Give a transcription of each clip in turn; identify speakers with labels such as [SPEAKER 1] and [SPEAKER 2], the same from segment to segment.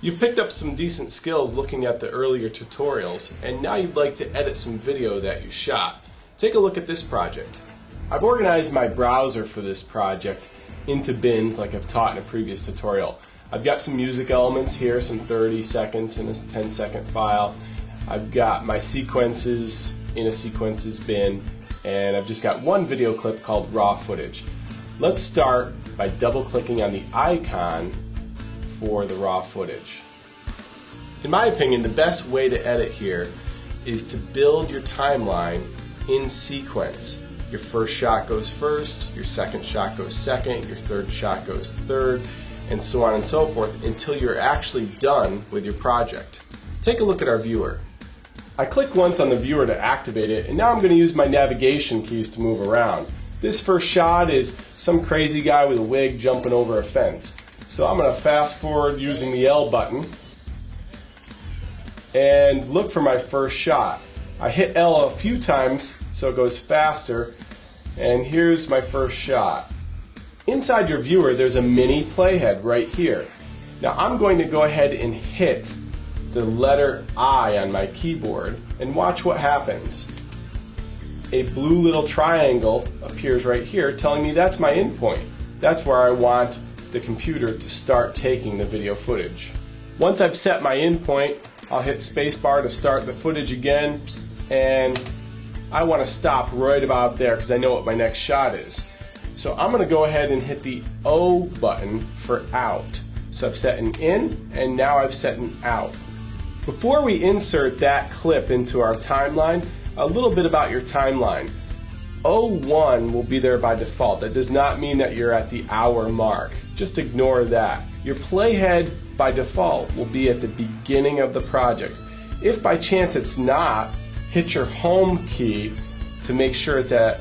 [SPEAKER 1] You've picked up some decent skills looking at the earlier tutorials, and now you'd like to edit some video that you shot. Take a look at this project. I've organized my browser for this project into bins like I've taught in a previous tutorial. I've got some music elements here, some 30 seconds in a 10-second file. I've got my sequences in a sequences bin, and I've just got one video clip called raw footage. Let's start by double-clicking on the icon for the raw footage. In my opinion, the best way to edit here is to build your timeline in sequence. Your first shot goes first, your second shot goes second, your third shot goes third, and so on and so forth until you're actually done with your project. Take a look at our viewer. I click once on the viewer to activate it, and now I'm going to use my navigation keys to move around. This first shot is some crazy guy with a wig jumping over a fence. So I'm going to fast forward using the L button and look for my first shot. I hit L a few times so it goes faster, and here's my first shot. Inside your viewer there's a mini playhead right here. Now I'm going to go ahead and hit the letter I on my keyboard and watch what happens. A blue little triangle appears right here telling me that's my endpoint. That's where I want the computer to start taking the video footage. Once I've set my endpoint, I'll hit spacebar to start the footage again, and I want to stop right about there because I know what my next shot is. So I'm going to go ahead and hit the O button for out. So I've set an in, and now I've set an out. Before we insert that clip into our timeline, a little bit about your timeline. 01 will be there by default. That does not mean that you're at the hour mark. Just ignore that. Your playhead by default will be at the beginning of the project. If by chance it's not, hit your home key to make sure it's at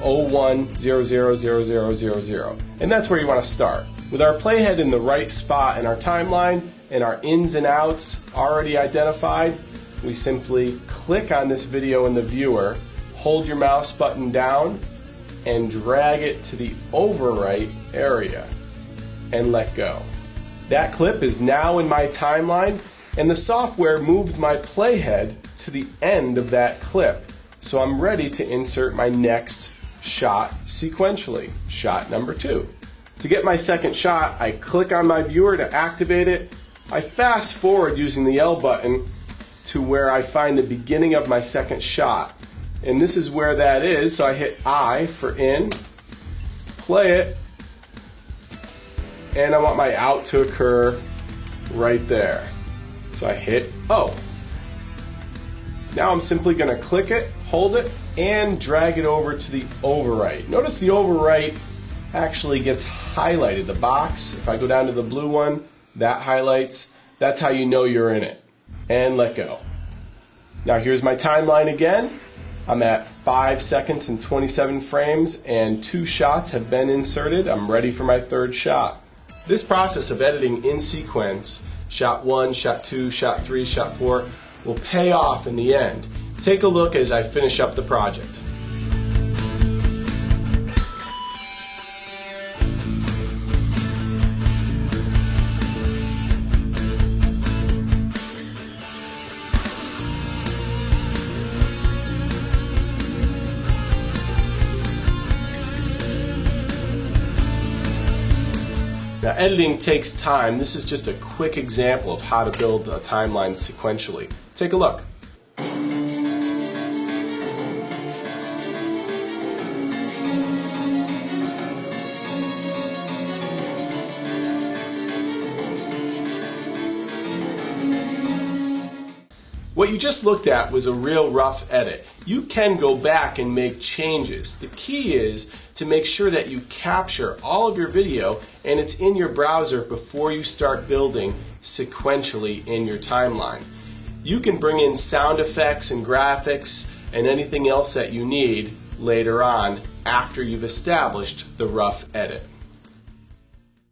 [SPEAKER 1] 01000000, and that's where you want to start. With our playhead in the right spot in our timeline and our ins and outs already identified, we simply click on this video in the viewer, hold your mouse button down, and drag it to the overwrite area and let go. That clip is now in my timeline, and the software moved my playhead to the end of that clip. So I'm ready to insert my next shot sequentially, shot number 2. To get my second shot, I click on my viewer to activate it. I fast forward using the L button to where I find the beginning of my second shot. And this is where that is, so I hit I for in, play it, and I want my out to occur right there. So I hit O. Now I'm simply going to click it, hold it, and drag it over to the overwrite. Notice the overwrite actually gets highlighted. The box, if I go down to the blue one, that highlights. That's how you know you're in it. And let go. Now here's my timeline again. I'm at 5 seconds and 27 frames, and 2 shots have been inserted. I'm ready for my third shot. This process of editing in sequence, shot 1, shot 2, shot 3, shot 4, will pay off in the end. Take a look as I finish up the project. Now, editing takes time. This is just a quick example of how to build a timeline sequentially. Take a look. What you just looked at was a real rough edit. You can go back and make changes. The key is to make sure that you capture all of your video and it's in your browser before you start building sequentially in your timeline. You can bring in sound effects and graphics and anything else that you need later on after you've established the rough edit.